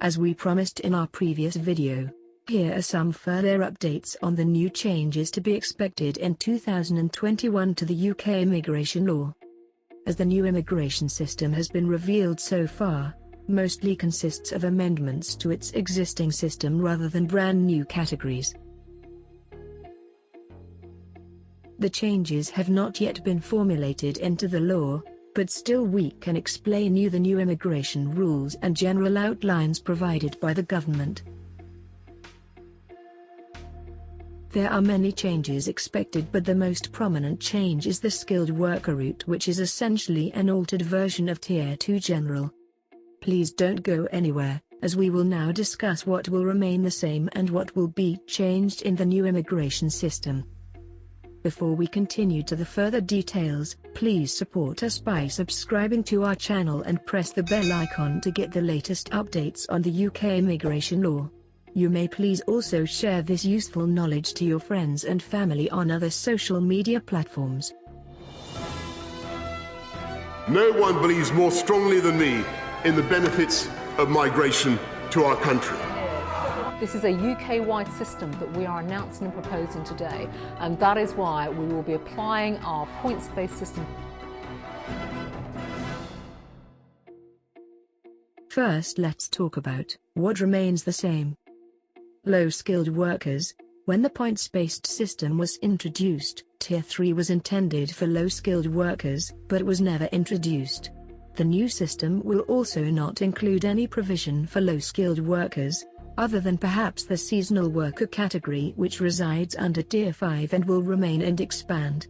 As we promised in our previous video, here are some further updates on the new changes to be expected in 2021 to the UK immigration law. As the new immigration system has been revealed so far, mostly consists of amendments to its existing system rather than brand new categories. The changes have not yet been formulated into the law, but still we can explain you the new immigration rules and general outlines provided by the government. There are many changes expected, but the most prominent change is the skilled worker route, which is essentially an altered version of Tier 2 General. Please don't go anywhere, as we will now discuss what will remain the same and what will be changed in the new immigration system. Before we continue to the further details, please support us by subscribing to our channel and press the bell icon to get the latest updates on the UK immigration law. You may please also share this useful knowledge to your friends and family on other social media platforms. No one believes more strongly than me in the benefits of migration to our country. This is a UK-wide system that we are announcing and proposing today, and that is why we will be applying our points-based system. First, let's talk about what remains the same. Low-skilled workers. When the points-based system was introduced, Tier 3 was intended for low-skilled workers, but was never introduced. The new system will also not include any provision for low-skilled workers, other than perhaps the seasonal worker category, which resides under Tier 5 and will remain and expand.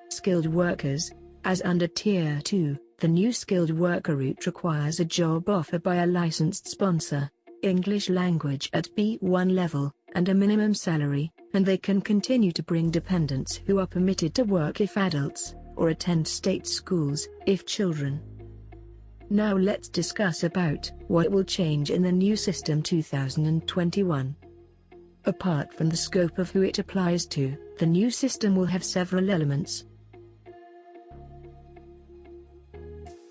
Skilled workers. As under Tier 2, the new skilled worker route requires a job offer by a licensed sponsor, English language at B1 level, and a minimum salary, and they can continue to bring dependents who are permitted to work if adults, or attend state schools if children. Now let's discuss about what will change in the new system 2021. Apart from the scope of who it applies to, the new system will have several elements.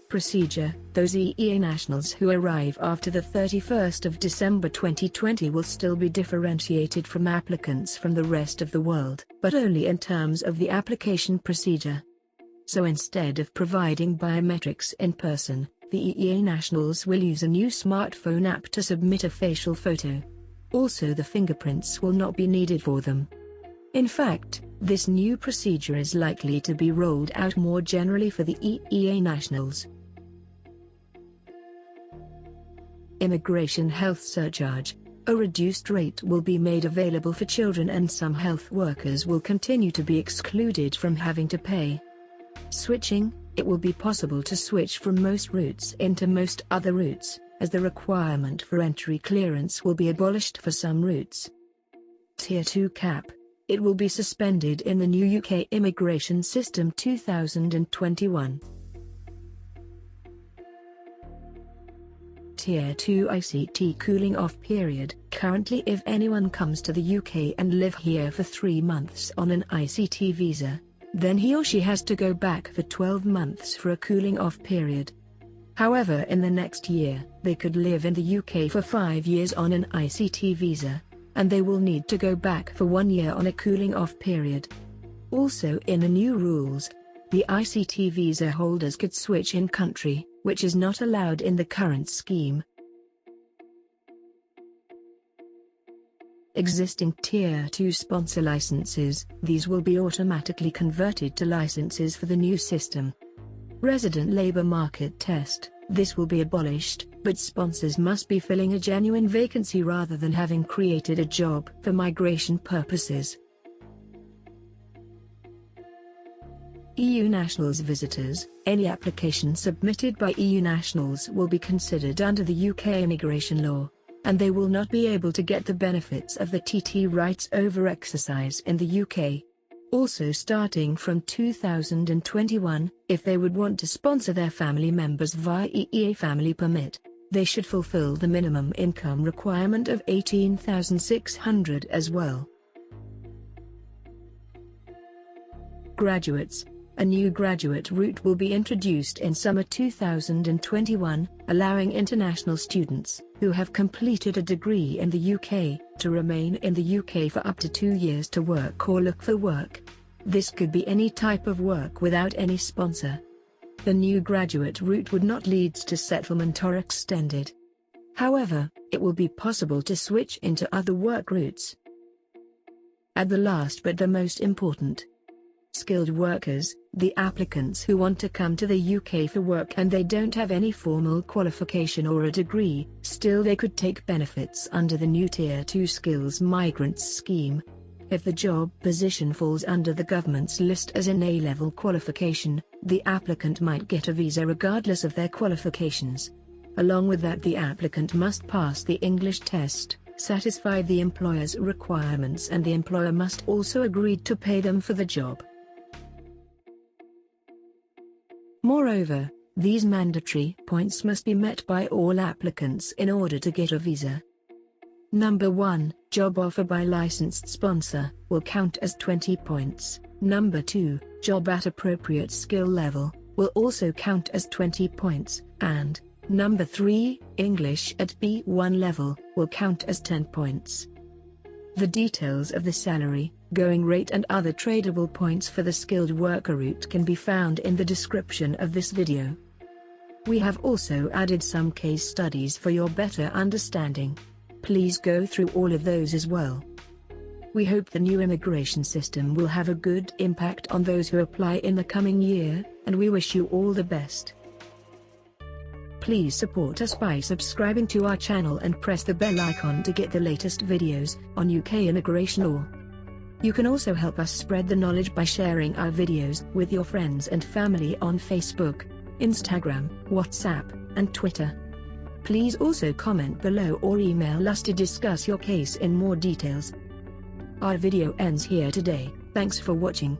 Procedure. Those EEA nationals who arrive after the 31st of December 2020 will still be differentiated from applicants from the rest of the world, but only in terms of the application procedure. So instead of providing biometrics in person, the EEA nationals will use a new smartphone app to submit a facial photo. Also, the fingerprints will not be needed for them. In fact, this new procedure is likely to be rolled out more generally for the EEA nationals. Immigration health surcharge. A reduced rate will be made available for children, and some health workers will continue to be excluded from having to pay. Switching. It will be possible to switch from most routes into most other routes, as the requirement for entry clearance will be abolished for some routes. Tier 2 cap. It will be suspended in the new UK immigration system 2021. Tier 2 ICT cooling off period. Currently, if anyone comes to the UK and live here for 3 months on an ICT visa, then he or she has to go back for 12 months for a cooling off period. However, in the next year, they could live in the UK for 5 years on an ICT visa, and they will need to go back for 1 year on a cooling off period. Also, in the new rules, the ICT visa holders could switch in country, which is not allowed in the current scheme. Existing Tier 2 sponsor licenses. These will be automatically converted to licenses for the new system. Resident labour market test. This will be abolished, but sponsors must be filling a genuine vacancy rather than having created a job for migration purposes. EU nationals visitors. Any application submitted by EU nationals will be considered under the UK immigration law, and they will not be able to get the benefits of the TT rights over exercise in the UK. Also, starting from 2021, if they would want to sponsor their family members via EEA Family Permit, they should fulfill the minimum income requirement of £18,600 as well. Graduates. A new graduate route will be introduced in summer 2021, allowing international students who have completed a degree in the UK to remain in the UK for up to 2 years to work or look for work. This could be any type of work without any sponsor. The new graduate route would not lead to settlement or extended. However, it will be possible to switch into other work routes. At the last but the most important, skilled workers, the applicants who want to come to the UK for work and they don't have any formal qualification or a degree, still they could take benefits under the new Tier 2 Skills Migrants scheme. If the job position falls under the government's list as an A-level qualification, the applicant might get a visa regardless of their qualifications. Along with that, the applicant must pass the English test, satisfy the employer's requirements, and the employer must also agree to pay them for the job. Moreover, these mandatory points must be met by all applicants in order to get a visa. Number 1, job offer by licensed sponsor, will count as 20 points. Number 2, job at appropriate skill level, will also count as 20 points. And number 3, English at B1 level, will count as 10 points. The details of the salary, going rate and other tradable points for the skilled worker route can be found in the description of this video. We have also added some case studies for your better understanding. Please go through all of those as well. We hope the new immigration system will have a good impact on those who apply in the coming year, and we wish you all the best. Please support us by subscribing to our channel and press the bell icon to get the latest videos on UK immigration law. You can also help us spread the knowledge by sharing our videos with your friends and family on Facebook, Instagram, WhatsApp, and Twitter. Please also comment below or email us to discuss your case in more details. Our video ends here today. Thanks for watching.